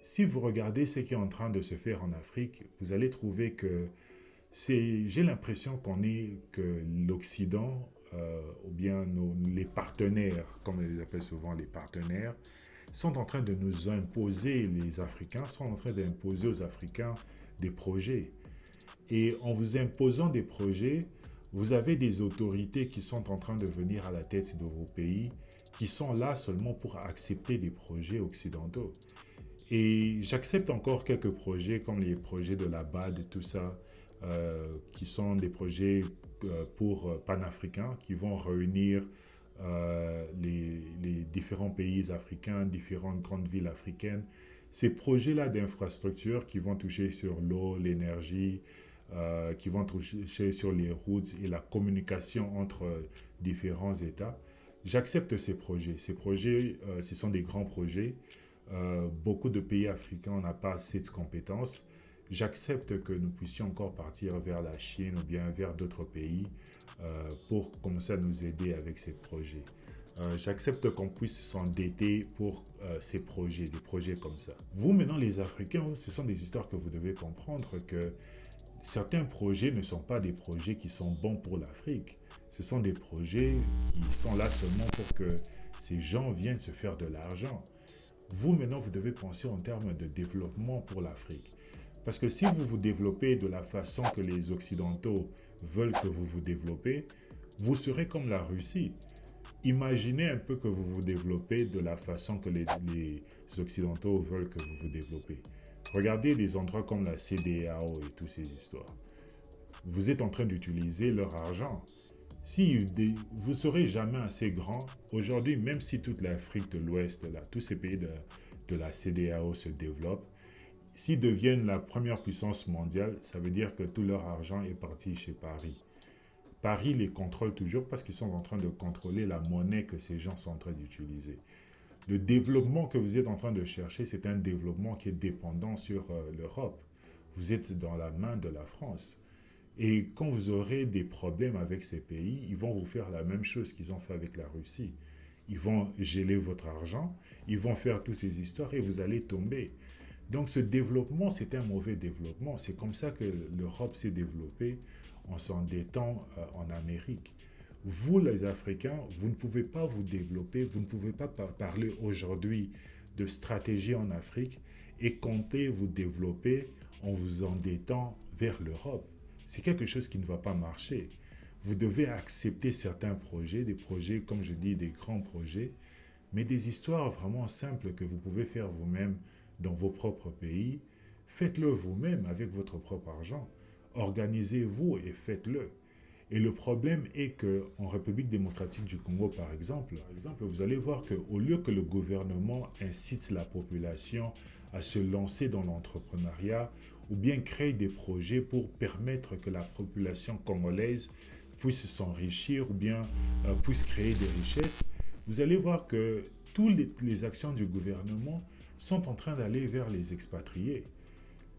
Si vous regardez ce qui est en train de se faire en Afrique, vous allez trouver que j'ai l'impression que l'Occident, ou bien les partenaires, comme on les appelle souvent les partenaires, sont en train de nous imposer, les Africains sont en train d'imposer aux Africains des projets. Et en vous imposant des projets, vous avez des autorités qui sont en train de venir à la tête de vos pays, qui sont là seulement pour accepter des projets occidentaux. Et j'accepte encore quelques projets comme les projets de la BAD et tout ça, qui sont des projets pour panafricains, qui vont réunir les différents pays africains, différentes grandes villes africaines. Ces projets-là d'infrastructures qui vont toucher sur l'eau, l'énergie, qui vont toucher sur les routes et la communication entre différents États. J'accepte ces projets. Ces projets, ce sont des grands projets. Beaucoup de pays africains n'ont pas assez de compétences. J'accepte que nous puissions encore partir vers la Chine ou bien vers d'autres pays pour commencer à nous aider avec ces projets. J'accepte qu'on puisse s'endetter pour ces projets, des projets comme ça. Vous, maintenant, les Africains, ce sont des histoires que vous devez comprendre que certains projets ne sont pas des projets qui sont bons pour l'Afrique. Ce sont des projets qui sont là seulement pour que ces gens viennent se faire de l'argent. Vous, maintenant, vous devez penser en termes de développement pour l'Afrique. Parce que si vous vous développez de la façon que les Occidentaux veulent que vous vous développez, vous serez comme la Russie. Imaginez un peu que vous vous développez de la façon que les Occidentaux veulent que vous vous développez. Regardez des endroits comme la CEDEAO et toutes ces histoires. Vous êtes en train d'utiliser leur argent. Si vous ne serez jamais assez grand, aujourd'hui, même si toute l'Afrique de l'Ouest, tous ces pays de la CEDEAO se développent, s'ils deviennent la première puissance mondiale, ça veut dire que tout leur argent est parti chez Paris. Paris les contrôle toujours parce qu'ils sont en train de contrôler la monnaie que ces gens sont en train d'utiliser. Le développement que vous êtes en train de chercher, c'est un développement qui est dépendant sur l'Europe. Vous êtes dans la main de la France. Et quand vous aurez des problèmes avec ces pays, ils vont vous faire la même chose qu'ils ont fait avec la Russie. Ils vont geler votre argent, ils vont faire toutes ces histoires et vous allez tomber. Donc ce développement, c'est un mauvais développement. C'est comme ça que l'Europe s'est développée en s'endettant en Amérique. Vous, les Africains, vous ne pouvez pas vous développer, vous ne pouvez pas parler aujourd'hui de stratégie en Afrique et compter vous développer en vous endettant vers l'Europe. C'est quelque chose qui ne va pas marcher. Vous devez accepter certains projets, des projets, comme je dis, des grands projets, mais des histoires vraiment simples que vous pouvez faire vous-même dans vos propres pays. Faites-le vous-même avec votre propre argent. Organisez-vous et faites-le. Et le problème est qu'en République démocratique du Congo, par exemple, vous allez voir qu'au lieu que le gouvernement incite la population à se lancer dans l'entrepreneuriat ou bien créer des projets pour permettre que la population congolaise puisse s'enrichir ou bien puisse créer des richesses, vous allez voir que toutes les actions du gouvernement sont en train d'aller vers les expatriés.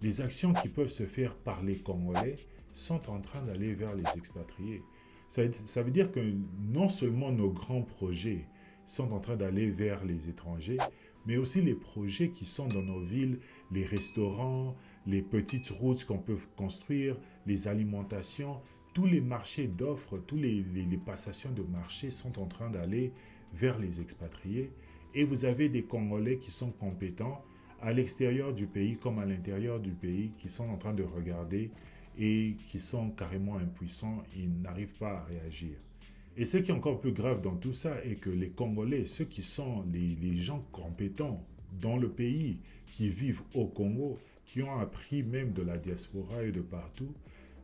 Les actions qui peuvent se faire par les Congolais sont en train d'aller vers les expatriés. Ça veut dire que non seulement nos grands projets sont en train d'aller vers les étrangers, mais aussi les projets qui sont dans nos villes, les restaurants, les petites routes qu'on peut construire, les alimentations, tous les marchés d'offres, toutes les passations de marché sont en train d'aller vers les expatriés. Et vous avez des Congolais qui sont compétents à l'extérieur du pays comme à l'intérieur du pays qui sont en train de regarder et qui sont carrément impuissants, ils n'arrivent pas à réagir. Et ce qui est encore plus grave dans tout ça est que les Congolais, ceux qui sont les gens compétents dans le pays, qui vivent au Congo, qui ont appris même de la diaspora et de partout,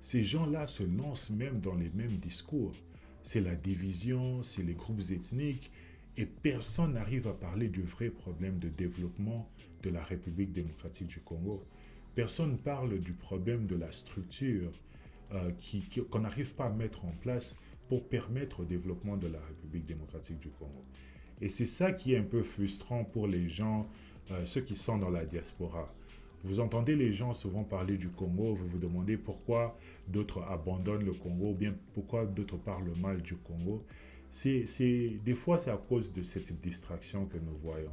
ces gens-là se lancent même dans les mêmes discours. C'est la division, c'est les groupes ethniques, et personne n'arrive à parler du vrai problème de développement de la République démocratique du Congo. Personne parle du problème de la structure qu'on n'arrive pas à mettre en place pour permettre au développement de la République démocratique du Congo. Et c'est ça qui est un peu frustrant pour les gens, ceux qui sont dans la diaspora. Vous entendez les gens souvent parler du Congo, vous vous demandez pourquoi d'autres abandonnent le Congo, ou bien pourquoi d'autres parlent mal du Congo. Des fois, c'est à cause de cette distraction que nous voyons.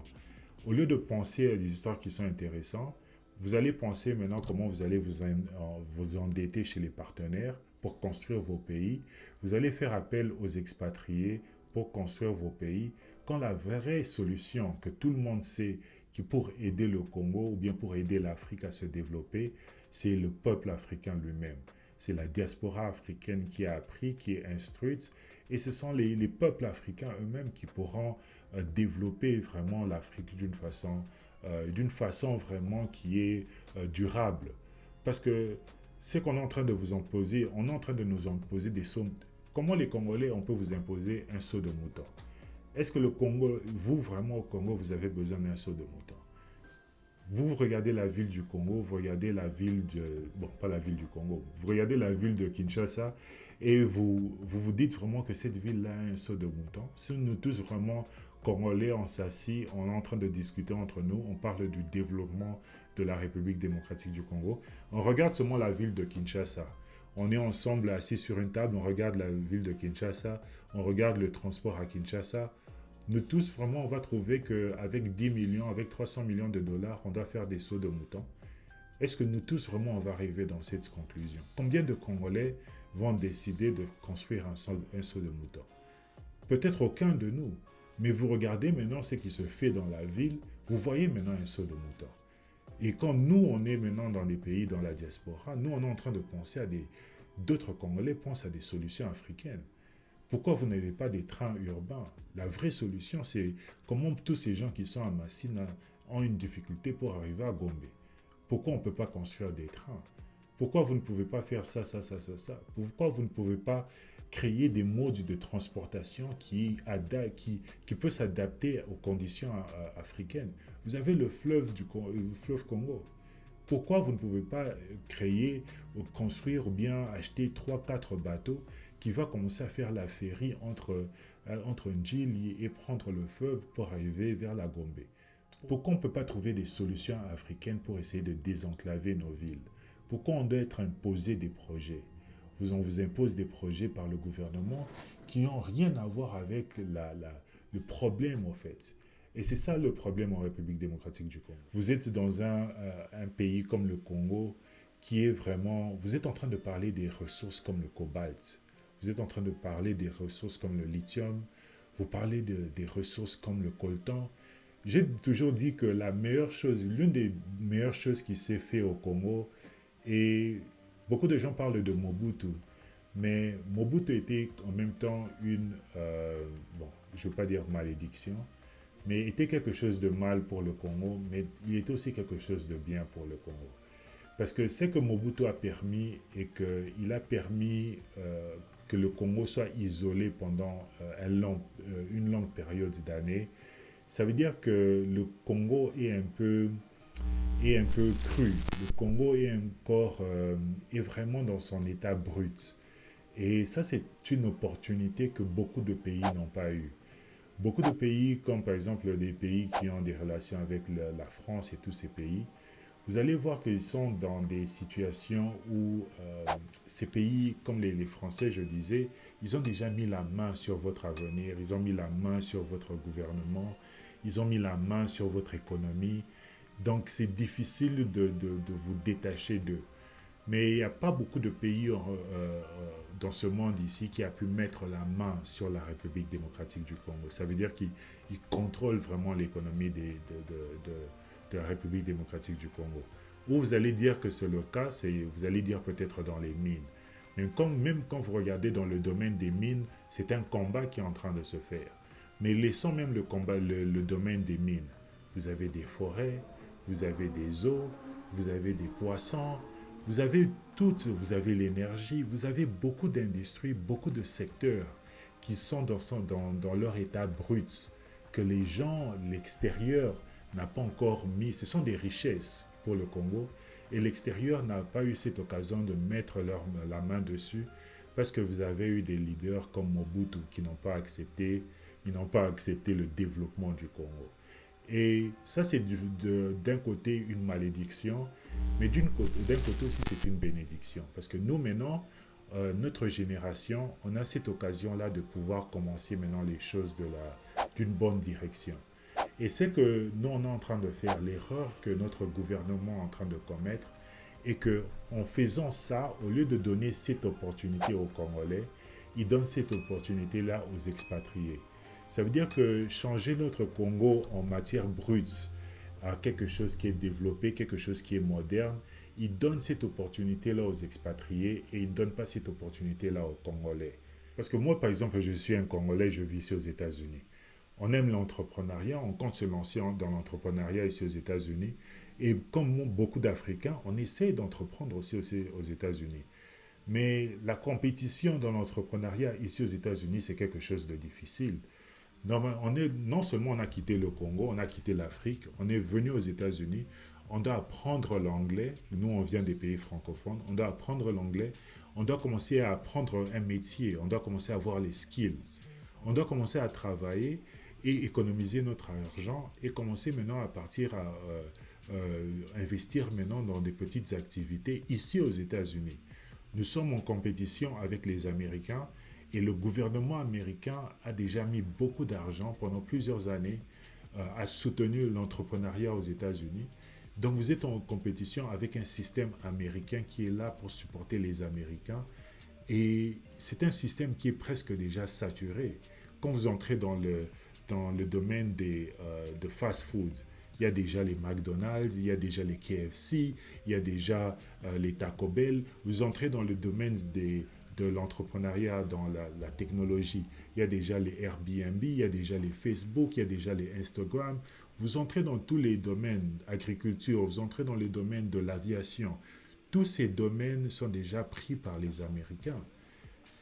Au lieu de penser à des histoires qui sont intéressantes, vous allez penser maintenant comment vous allez vous endetter chez les partenaires pour construire vos pays. Vous allez faire appel aux expatriés pour construire vos pays, quand la vraie solution que tout le monde sait qui pour aider le Congo ou bien pour aider l'Afrique à se développer, c'est le peuple africain lui-même. C'est la diaspora africaine qui a appris, qui est instruite, et ce sont les peuples africains eux-mêmes qui pourront développer vraiment l'Afrique d'une façon vraiment qui est durable. Parce que ce qu'on est en train de vous imposer, on est en train de nous imposer des sommes. Comment les Congolais, on peut vous imposer un seau de mouton? Est-ce que le Congo, vous vraiment au Congo, vous avez besoin d'un seau de mouton? Vous regardez la ville du Congo, vous regardez la ville de... Bon, pas la ville du Congo. Vous regardez la ville de Kinshasa et vous dites vraiment que cette ville-là a un seau de mouton. Si nous tous vraiment Congolais, on s'assit, on est en train de discuter entre nous, on parle du développement de la République démocratique du Congo. On regarde seulement la ville de Kinshasa. On est ensemble assis sur une table, on regarde la ville de Kinshasa, on regarde le transport à Kinshasa. Nous tous, vraiment, on va trouver qu'avec 10 millions, avec 300 millions de dollars, on doit faire des sauts de moutons. Est-ce que nous tous, vraiment, on va arriver dans cette conclusion? Combien de Congolais vont décider de construire un seau de mouton? Peut-être aucun de nous. Mais vous regardez maintenant ce qui se fait dans la ville, vous voyez maintenant un seau de mouton. Et quand nous, on est maintenant dans les pays, dans la diaspora, nous, on est en train de penser à d'autres Congolais pensent à des solutions africaines. Pourquoi vous n'avez pas des trains urbains? La vraie solution, c'est comment tous ces gens qui sont à Massina ont une difficulté pour arriver à Gombe. Pourquoi on ne peut pas construire des trains? Pourquoi vous ne pouvez pas faire ça? Pourquoi vous ne pouvez pas créer des modes de transportation qui peut s'adapter aux conditions africaines? Vous avez le fleuve Congo. Pourquoi vous ne pouvez pas créer, construire ou bien acheter 3 4 bateaux qui va commencer à faire la ferry entre Ndjili et prendre le fleuve pour arriver vers la Gombe? Pourquoi on ne peut pas trouver des solutions africaines pour essayer de désenclaver nos villes? Pourquoi on doit être imposé des projets? On vous impose des projets par le gouvernement qui n'ont rien à voir avec le problème, en fait. Et c'est ça le problème en République démocratique du Congo. Vous êtes dans un pays comme le Congo qui est vraiment... Vous êtes en train de parler des ressources comme le cobalt. Vous êtes en train de parler des ressources comme le lithium. Vous parlez des ressources comme le coltan. J'ai toujours dit que l'une des meilleures choses qui s'est fait au Congo, et beaucoup de gens parlent de Mobutu, mais Mobutu était en même temps bon, je ne veux pas dire malédiction, mais était quelque chose de mal pour le Congo, mais il était aussi quelque chose de bien pour le Congo. Parce que ce que Mobutu a permis, et qu'il a permis que le Congo soit isolé pendant une longue période d'années, ça veut dire que le Congo est un peu cru. Le Congo est vraiment dans son état brut. Et ça, c'est une opportunité que beaucoup de pays n'ont pas eue. Beaucoup de pays, comme par exemple des pays qui ont des relations avec la France et tous ces pays, vous allez voir qu'ils sont dans des situations où ces pays, comme les Français, je disais, ils ont déjà mis la main sur votre avenir, ils ont mis la main sur votre gouvernement, ils ont mis la main sur votre économie. Donc, c'est difficile de vous détacher d'eux. Mais il n'y a pas beaucoup de pays dans ce monde ici qui a pu mettre la main sur la République démocratique du Congo. Ça veut dire qu'ils contrôlent vraiment l'économie de la République démocratique du Congo. Ou vous allez dire que c'est le cas, vous allez dire peut-être dans les mines. Mais même quand vous regardez dans le domaine des mines, c'est un combat qui est en train de se faire. Mais laissons même le domaine des mines. Vous avez des forêts, vous avez des eaux, vous avez des poissons, vous avez l'énergie, vous avez beaucoup d'industries, beaucoup de secteurs qui sont dans leur état brut, que les gens, l'extérieur n'a pas encore mis. Ce sont des richesses pour le Congo, et l'extérieur n'a pas eu cette occasion de mettre la main dessus, parce que vous avez eu des leaders comme Mobutu qui n'ont pas accepté le développement du Congo. Et ça, c'est d'un côté une malédiction, mais d'un côté aussi, c'est une bénédiction. Parce que nous, maintenant, notre génération, on a cette occasion-là de pouvoir commencer maintenant les choses d'une bonne direction. Et c'est que nous, on est en train de faire l'erreur que notre gouvernement est en train de commettre et que en faisant ça, au lieu de donner cette opportunité aux Congolais, ils donnent cette opportunité-là aux expatriés. Ça veut dire que changer notre Congo en matière brute à quelque chose qui est développé, quelque chose qui est moderne, ils donnent cette opportunité-là aux expatriés et ils ne donnent pas cette opportunité-là aux Congolais. Parce que moi, par exemple, je suis un Congolais, je vis ici aux États-Unis. On aime l'entrepreneuriat, on compte se lancer dans l'entrepreneuriat ici aux États-Unis. Et comme beaucoup d'Africains, on essaie d'entreprendre aussi aux États-Unis. Mais la compétition dans l'entrepreneuriat ici aux États-Unis, c'est quelque chose de difficile. Non seulement on a quitté le Congo, on a quitté l'Afrique, on est venu aux États-Unis, on doit apprendre l'anglais. Nous, on vient des pays francophones, on doit apprendre l'anglais, on doit commencer à apprendre un métier, on doit commencer à avoir les skills, on doit commencer à travailler et économiser notre argent et commencer maintenant à partir à investir maintenant dans des petites activités ici aux États-Unis. Nous sommes en compétition avec les Américains et le gouvernement américain a déjà mis beaucoup d'argent pendant plusieurs années à soutenir l'entrepreneuriat aux États-Unis. Donc vous êtes en compétition avec un système américain qui est là pour supporter les Américains et c'est un système qui est presque déjà saturé. Quand vous entrez dans le domaine de fast-food, il y a déjà les McDonald's, il y a déjà les KFC, il y a déjà les Taco Bell. Vous entrez dans le domaine de l'entrepreneuriat, dans la technologie. Il y a déjà les Airbnb, il y a déjà les Facebook, il y a déjà les Instagram. Vous entrez dans tous les domaines, agriculture, vous entrez dans les domaines de l'aviation. Tous ces domaines sont déjà pris par les Américains.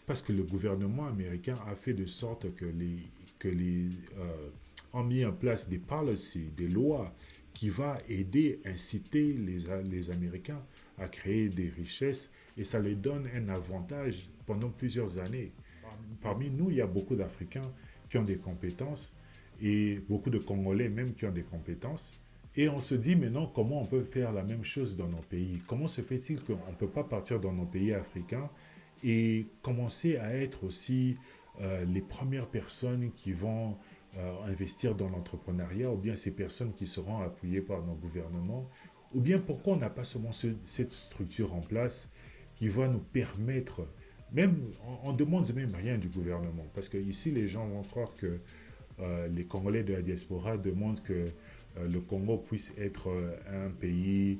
Parce que le gouvernement américain a fait de sorte que les ont mis en place des policies, des lois qui va aider, inciter les Américains à créer des richesses et ça les donne un avantage pendant plusieurs années. Parmi nous, il y a beaucoup d'Africains qui ont des compétences et beaucoup de Congolais même qui ont des compétences. Et on se dit maintenant comment on peut faire la même chose dans nos pays. Comment se fait-il qu'on ne peut pas partir dans nos pays africains et commencer à être aussi les premières personnes qui vont investir dans l'entrepreneuriat, ou bien ces personnes qui seront appuyées par nos gouvernements, ou bien pourquoi on n'a pas seulement cette structure en place qui va nous permettre, même on ne demande même rien du gouvernement, parce que ici les gens vont croire que les Congolais de la diaspora demandent que le Congo puisse être un pays,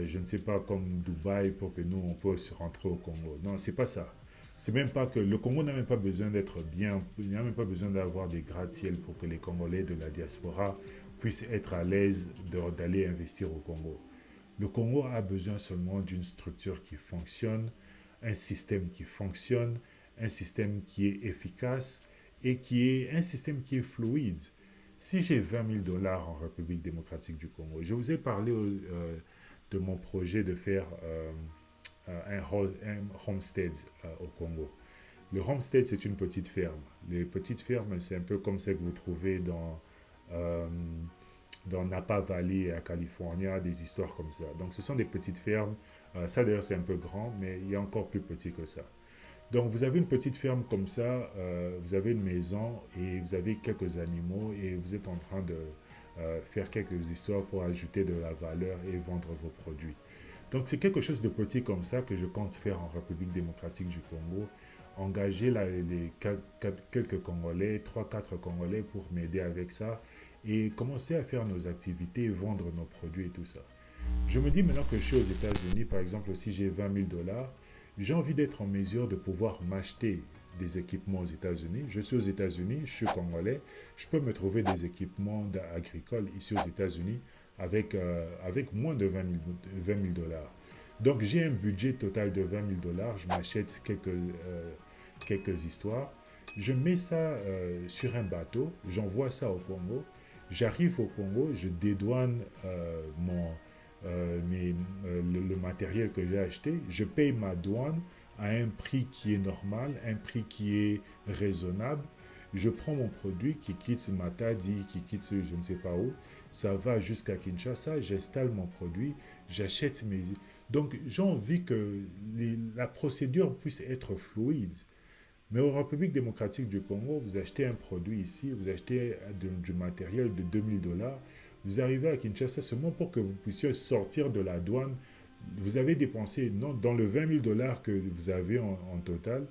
je ne sais pas, comme Dubaï pour que nous on puisse rentrer au Congo. Non, c'est pas ça. C'est même pas que le Congo n'a même pas besoin d'être bien, il n'a même pas besoin d'avoir des gratte-ciel pour que les Congolais de la diaspora puissent être à l'aise d'aller investir au Congo. Le Congo a besoin seulement d'une structure qui fonctionne, un système qui fonctionne, un système qui est efficace et qui est un système qui est fluide. Si j'ai 20 000 dollars en République démocratique du Congo, je vous ai parlé de mon projet de faire un homestead au Congo. Le homestead, c'est une petite ferme. Les petites fermes, c'est un peu comme celles que vous trouvez euh, dans Napa Valley à Californie, des histoires comme ça. Donc, ce sont des petites fermes. Ça, d'ailleurs, c'est un peu grand, mais il y a encore plus petit que ça. Donc, vous avez une petite ferme comme ça, vous avez une maison et vous avez quelques animaux et vous êtes en train de faire quelques histoires pour ajouter de la valeur et vendre vos produits. Donc, c'est quelque chose de petit comme ça que je compte faire en République démocratique du Congo. Engager quelques Congolais, trois quatre Congolais pour m'aider avec ça et commencer à faire nos activités, vendre nos produits et tout ça. Je me dis maintenant que je suis aux États-Unis, par exemple, si j'ai 20 000 dollars, j'ai envie d'être en mesure de pouvoir m'acheter des équipements aux États-Unis. Je suis aux États-Unis, je suis congolais, je peux me trouver des équipements agricoles ici aux États-Unis avec moins de 20 000 dollars. Donc j'ai un budget total de 20 000 dollars, je m'achète quelques histoires, je mets ça sur un bateau, j'envoie ça au Congo, j'arrive au Congo, je dédouane le matériel que j'ai acheté, je paye ma douane à un prix qui est normal, un prix qui est raisonnable. Je prends mon produit qui quitte Matadi, qui quitte je ne sais pas où, ça va jusqu'à Kinshasa, j'installe mon produit, j'achète mes... Donc j'ai envie que la procédure puisse être fluide. Mais en République démocratique du Congo, vous achetez un produit ici, vous achetez du matériel de 2000 $, vous arrivez à Kinshasa seulement pour que vous puissiez sortir de la douane. Vous avez dépensé, non, dans le 20 000 $ que vous avez en total,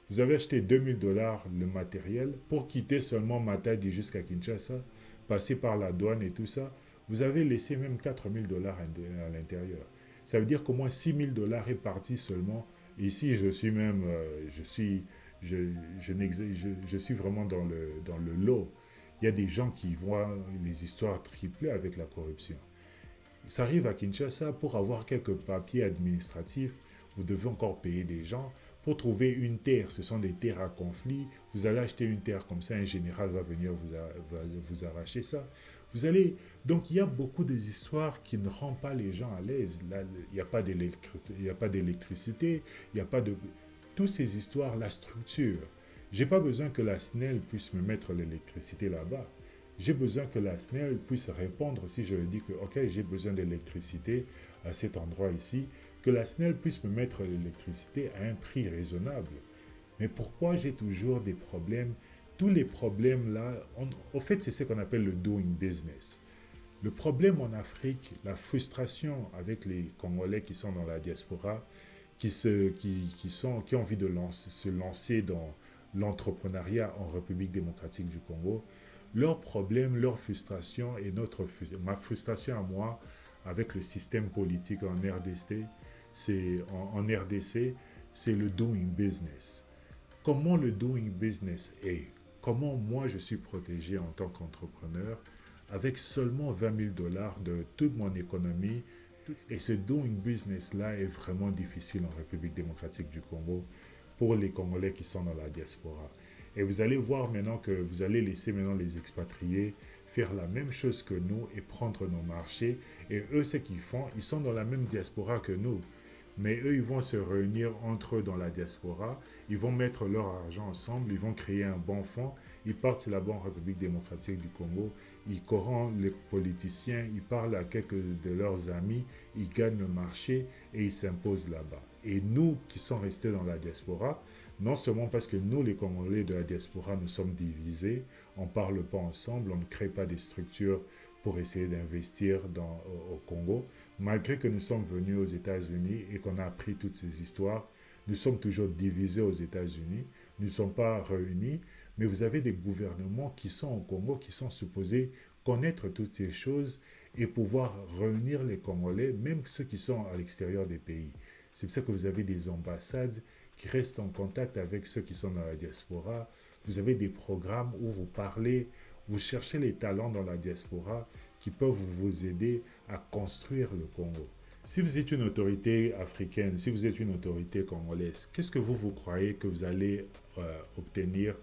vous avez acheté 2000 $ le matériel pour quitter seulement Matadi jusqu'à Kinshasa, passer par la douane et tout ça. Vous avez laissé même 4000 $ à l'intérieur. Ça veut dire qu'au moins 6000 $ est parti seulement. Ici, je suis même, je suis vraiment dans le lot. Il y a des gens qui voient les histoires tripler avec la corruption. Ça arrive à Kinshasa, pour avoir quelques papiers administratifs, vous devez encore payer des gens. Pour trouver une terre, ce sont des terres à conflit. Vous allez acheter une terre comme ça, un général va venir vous arracher ça. Vous allez... Donc il y a beaucoup d'histoires qui ne rendent pas les gens à l'aise. Là, il n'y a pas d'électricité, il n'y a pas de... Toutes ces histoires, la structure. J'ai pas besoin que la SNEL puisse me mettre l'électricité là-bas. J'ai besoin que la SNEL puisse répondre si je lui dis que ok, j'ai besoin d'électricité à cet endroit ici, que la SNEL puisse me mettre l'électricité à un prix raisonnable. Mais pourquoi j'ai toujours des problèmes? Tous les problèmes là, au fait, c'est ce qu'on appelle le doing business. Le problème en Afrique, la frustration avec les Congolais qui sont dans la diaspora, qui ont envie de se lancer dans l'entrepreneuriat en République démocratique du Congo, leurs problèmes, leur frustration et ma frustration à moi avec le système politique en RDC, c'est le doing business. Comment le doing business est? Comment moi je suis protégé en tant qu'entrepreneur avec seulement 20 000 $ de toute mon économie? Et ce doing business-là est vraiment difficile en République démocratique du Congo pour les Congolais qui sont dans la diaspora. Et vous allez voir maintenant que vous allez laisser maintenant les expatriés faire la même chose que nous et prendre nos marchés. Et eux, ce qu'ils font, ils sont dans la même diaspora que nous. Mais eux, ils vont se réunir entre eux dans la diaspora, ils vont mettre leur argent ensemble, ils vont créer un bon fonds, ils partent là-bas en République démocratique du Congo, ils corrompent les politiciens, ils parlent à quelques de leurs amis, ils gagnent le marché et ils s'imposent là-bas. Et nous qui sommes restés dans la diaspora, non seulement parce que nous, les Congolais de la diaspora, nous sommes divisés, on ne parle pas ensemble, on ne crée pas des structures pour essayer d'investir au Congo, malgré que nous sommes venus aux États-Unis et qu'on a appris toutes ces histoires, nous sommes toujours divisés aux États-Unis, nous ne sommes pas réunis, mais vous avez des gouvernements qui sont au Congo, qui sont supposés connaître toutes ces choses et pouvoir réunir les Congolais, même ceux qui sont à l'extérieur des pays. C'est pour ça que vous avez des ambassades qui restent en contact avec ceux qui sont dans la diaspora. Vous avez des programmes où vous parlez, vous cherchez les talents dans la diaspora qui peuvent vous aider à construire le Congo. Si vous êtes une autorité africaine, si vous êtes une autorité congolaise, qu'est-ce que vous croyez que vous allez obtenir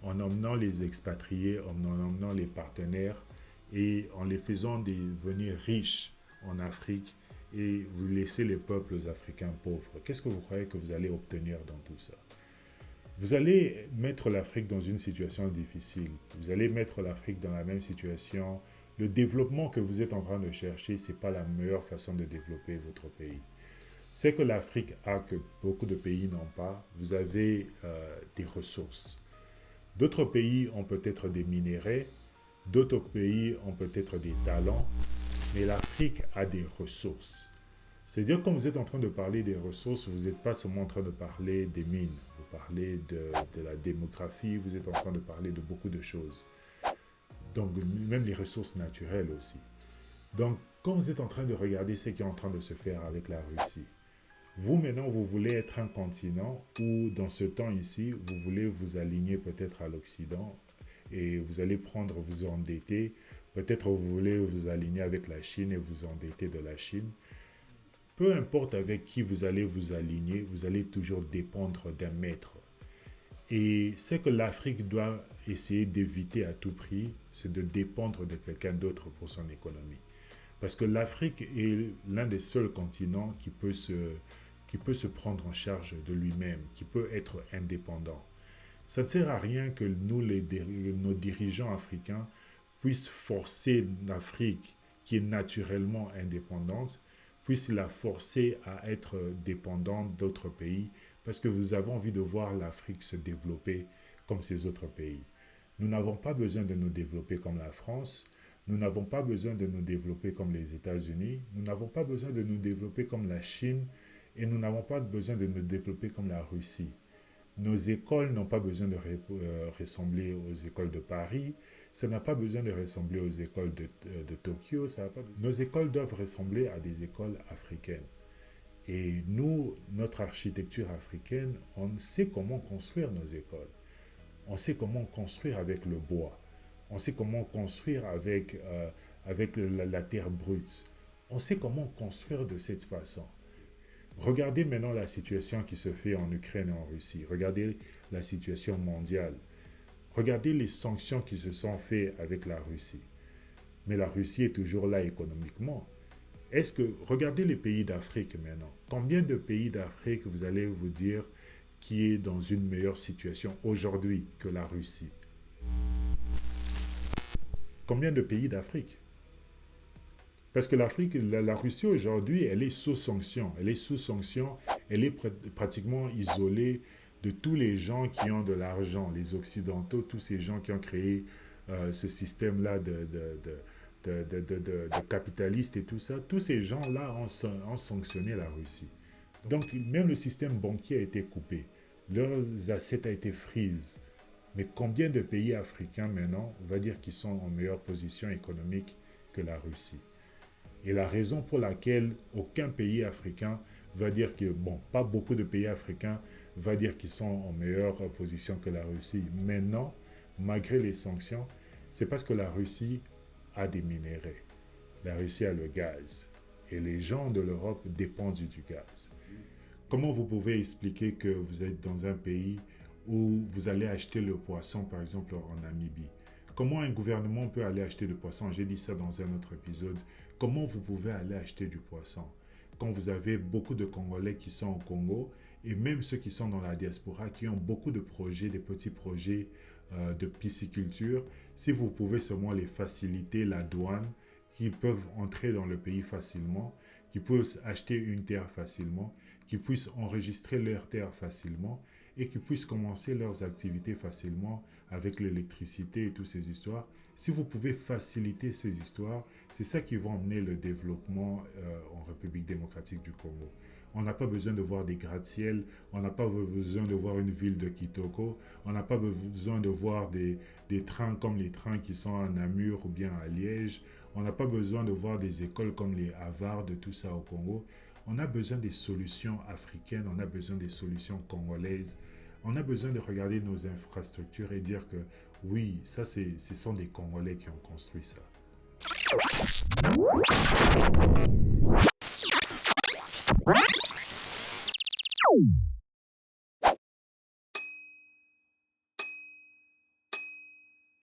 en emmenant les expatriés, en emmenant les partenaires et en les faisant devenir riches en Afrique et vous laissez les peuples africains pauvres? Qu'est-ce que vous croyez que vous allez obtenir dans tout ça? Vous allez mettre l'Afrique dans une situation difficile. Vous allez mettre l'Afrique dans la même situation. Le développement que vous êtes en train de chercher, ce n'est pas la meilleure façon de développer votre pays. C'est que l'Afrique a que beaucoup de pays n'ont pas. Vous avez des ressources. D'autres pays ont peut-être des minéraux, d'autres pays ont peut-être des talents, mais l'Afrique a des ressources. C'est-à-dire, quand vous êtes en train de parler des ressources, vous n'êtes pas seulement en train de parler des mines, vous parlez de la démographie, vous êtes en train de parler de beaucoup de choses. Donc, même les ressources naturelles aussi. Donc, quand vous êtes en train de regarder ce qui est en train de se faire avec la Russie, vous maintenant, vous voulez être un continent où, dans ce temps ici, vous voulez vous aligner peut-être à l'Occident et vous allez vous endetter. Peut-être vous voulez vous aligner avec la Chine et vous endetter de la Chine. Peu importe avec qui vous allez vous aligner, vous allez toujours dépendre d'un maître. Et ce que l'Afrique doit essayer d'éviter à tout prix, c'est de dépendre de quelqu'un d'autre pour son économie. Parce que l'Afrique est l'un des seuls continents qui peut se prendre en charge de lui-même, qui peut être indépendant. Ça ne sert à rien que nous, nos dirigeants africains, puissent forcer l'Afrique, qui est naturellement indépendante, puissent la forcer à être dépendante d'autres pays, parce que vous avez envie de voir l'Afrique se développer comme ces autres pays. Nous n'avons pas besoin de nous développer comme la France, nous n'avons pas besoin de nous développer comme les États-Unis, nous n'avons pas besoin de nous développer comme la Chine et nous n'avons pas besoin de nous développer comme la Russie. Nos écoles n'ont pas besoin de ressembler aux écoles de Paris, ça n'a pas besoin de ressembler aux écoles de Tokyo, nos écoles doivent ressembler à des écoles africaines. Et nous, notre architecture africaine, on sait comment construire nos écoles. On sait comment construire avec le bois. On sait comment construire avec la terre brute. On sait comment construire de cette façon. Regardez maintenant la situation qui se fait en Ukraine et en Russie. Regardez la situation mondiale. Regardez les sanctions qui se sont faites avec la Russie. Mais la Russie est toujours là économiquement. Regardez les pays d'Afrique maintenant. Combien de pays d'Afrique vous allez vous dire qui est dans une meilleure situation aujourd'hui que la Russie? Combien de pays d'Afrique? Parce que la Russie aujourd'hui, elle est sous sanction. Elle est sous sanction. Elle est pratiquement isolée de tous les gens qui ont de l'argent, les Occidentaux, tous ces gens qui ont créé ce système-là de capitalistes et tout ça. Tous ces gens-là ont sanctionné la Russie. Donc, même le système banquier a été coupé. Leurs assets ont été freeze. Mais combien de pays africains maintenant, on va dire, qui sont en meilleure position économique que la Russie? Et la raison pour laquelle aucun pays africain va dire que, bon, pas beaucoup de pays africains va dire qu'ils sont en meilleure position que la Russie. Maintenant, malgré les sanctions, c'est parce que la Russie a des minéraux. La Russie a le gaz. Et les gens de l'Europe dépendent du gaz. Comment vous pouvez expliquer que vous êtes dans un pays où vous allez acheter le poisson, par exemple, en Namibie? Comment un gouvernement peut aller acheter du poisson? J'ai dit ça dans un autre épisode. Comment vous pouvez aller acheter du poisson quand vous avez beaucoup de Congolais qui sont au Congo et même ceux qui sont dans la diaspora qui ont beaucoup de projets, des petits projets de pisciculture? Si vous pouvez seulement les faciliter la douane, qui peuvent entrer dans le pays facilement, qui peuvent acheter une terre facilement, qui puissent enregistrer leur terre facilement et qui puissent commencer leurs activités facilement avec l'électricité et toutes ces histoires. Si vous pouvez faciliter ces histoires, c'est ça qui va emmener le développement en République démocratique du Congo. On n'a pas besoin de voir des gratte-ciel, on n'a pas besoin de voir une ville de Kitoko, on n'a pas besoin de voir des trains comme les trains qui sont à Namur ou bien à Liège, on n'a pas besoin de voir des écoles comme les Harvard, de tout ça au Congo. On a besoin des solutions africaines, on a besoin des solutions congolaises. On a besoin de regarder nos infrastructures et dire que oui, ça, ce sont des Congolais qui ont construit ça.